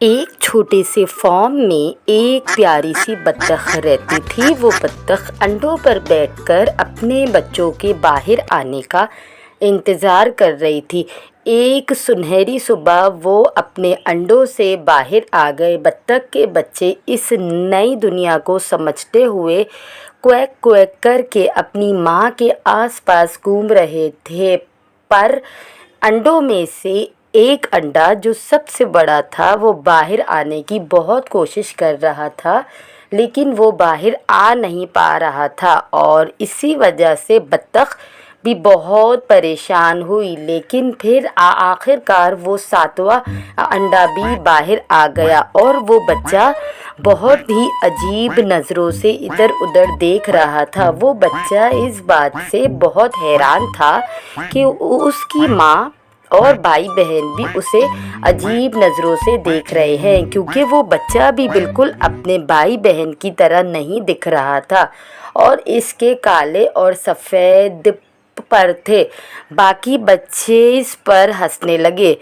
ایک چھوٹے سے فارم میں ایک پیاری سی بطخ رہتی تھی۔ وہ بطخ انڈوں پر بیٹھ کر اپنے بچوں کے باہر آنے کا انتظار کر رہی تھی۔ ایک سنہری صبح وہ اپنے انڈوں سے باہر آ گئے۔ بطخ کے بچے اس نئی دنیا کو سمجھتے ہوئے کویک کویک کر کے اپنی ماں کے آس پاس گھوم رہے تھے، پر انڈوں میں سے ایک انڈا جو سب سے بڑا تھا وہ باہر آنے کی بہت کوشش کر رہا تھا، لیکن وہ باہر آ نہیں پا رہا تھا، اور اسی وجہ سے بطخ بھی بہت پریشان ہوئی۔ لیکن پھر آخر کار وہ 7واں انڈا بھی باہر آ گیا، اور وہ بچہ بہت ہی عجیب نظروں سے ادھر ادھر دیکھ رہا تھا۔ وہ بچہ اس بات سے بہت حیران تھا کہ اس کی ماں اور بھائی بہن بھی اسے عجیب نظروں سے دیکھ رہے ہیں، کیونکہ وہ بچہ بھی بالکل اپنے بھائی بہن کی طرح نہیں دکھ رہا تھا، اور اس کے کالے اور سفید پر تھے۔ باقی بچے اس پر ہنسنے لگے۔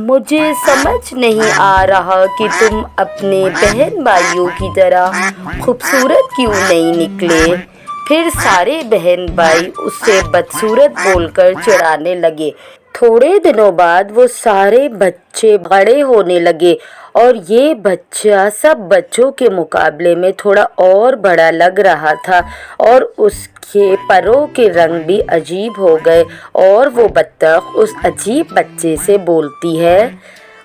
مجھے سمجھ نہیں آ رہا کہ تم اپنے بہن بھائیوں کی طرح خوبصورت کیوں نہیں نکلے۔ پھر سارے بہن بھائی اسے بدصورت بول کر چڑھانے لگے۔ تھوڑے دنوں بعد وہ سارے بچے بڑے ہونے لگے، اور یہ بچہ سب بچوں کے مقابلے میں تھوڑا اور بڑا لگ رہا تھا، اور اس کے پروں کے رنگ بھی عجیب ہو گئے، اور وہ بطخ اس عجیب بچے سے بولتی ہے،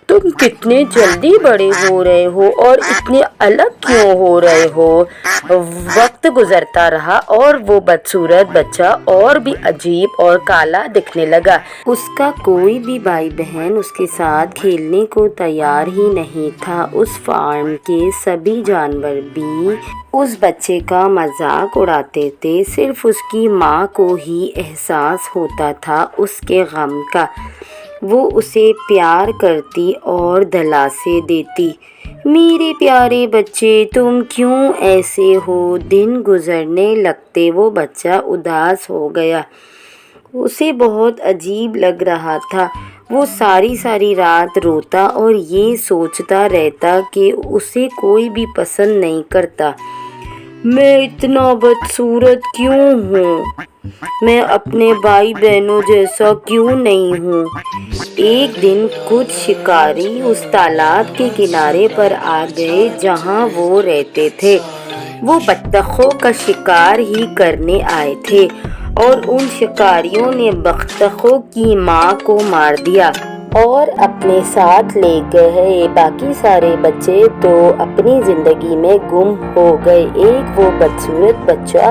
تم کتنے جلدی بڑے ہو رہے ہو اور اتنے الگ کیوں ہو رہے ہو؟ وقت گزرتا رہا اور وہ بدصورت بچہ اور بھی عجیب اور کالا دکھنے لگا۔ اس کا کوئی بھی بھائی بہن اس کے ساتھ کھیلنے کو تیار ہی نہیں تھا۔ اس فارم کے سبھی جانور بھی اس بچے کا مذاق اڑاتے تھے، صرف اس کی ماں کو ہی احساس ہوتا تھا اس کے غم کا۔ وہ اسے پیار کرتی اور دلاسے دیتی، میرے پیارے بچے تم کیوں ایسے ہو؟ دن گزرنے لگتے وہ بچہ اداس ہو گیا۔ اسے بہت عجیب لگ رہا تھا۔ وہ ساری رات روتا اور یہ سوچتا رہتا کہ اسے کوئی بھی پسند نہیں کرتا۔ میں اتنا بدصورت کیوں ہوں؟ میں اپنے بھائی بہنوں جیسا کیوں نہیں ہوں؟ ایک دن کچھ شکاری اس تالاب کے کنارے پر آ گئے جہاں وہ رہتے تھے۔ وہ بطخوں کا شکار ہی کرنے آئے تھے، اور ان شکاریوں نے بطخوں کی ماں کو مار دیا اور اپنے ساتھ لے گئے۔ باقی سارے بچے تو اپنی زندگی میں گم ہو گئے۔ ایک وہ بدصورت بچہ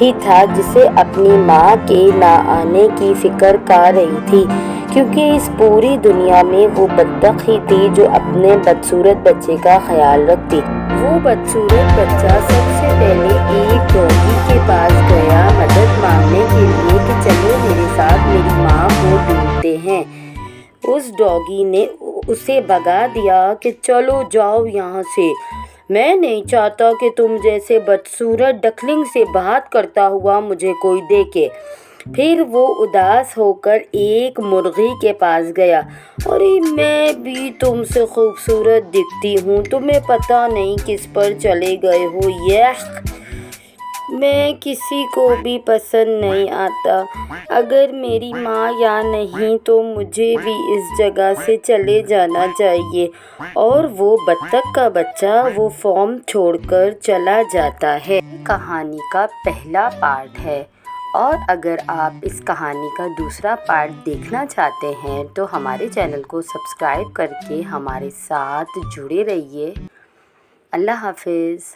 ہی تھا جسے اپنی ماں کے نہ آنے کی فکر کھا رہی تھی، کیونکہ اس پوری دنیا میں وہ بطخ ہی تھی جو اپنے بدصورت بچے کا خیال رکھتی۔ وہ بدصورت بچہ سب سے پہلے ایک ڈوگی کے پاس گیا مدد مانگنے کے لیے کہ چلو میرے ساتھ میری ماں کو ڈھونڈتے ہیں۔ اس ڈوگی نے اسے بھگا دیا کہ چلو جاؤ یہاں سے، میں نہیں چاہتا کہ تم جیسے بدصورت ڈکلنگ سے بات کرتا ہوا مجھے کوئی دیکھے۔ پھر وہ اداس ہو کر ایک مرغی کے پاس گیا، ارے میں بھی تم سے خوبصورت دکھتی ہوں، تمہیں پتہ نہیں کس پر چلے گئے ہو، یخ میں کسی کو بھی پسند نہیں آتا، اگر میری ماں یہاں نہیں تو مجھے بھی اس جگہ سے چلے جانا چاہیے۔ اور وہ بطخ کا بچہ وہ فارم چھوڑ کر چلا جاتا ہے۔ یہ کہانی کا پہلا پارٹ ہے، اور اگر آپ اس کہانی کا دوسرا پارٹ دیکھنا چاہتے ہیں تو ہمارے چینل کو سبسکرائب کر کے ہمارے ساتھ جڑے رہیے۔ اللہ حافظ۔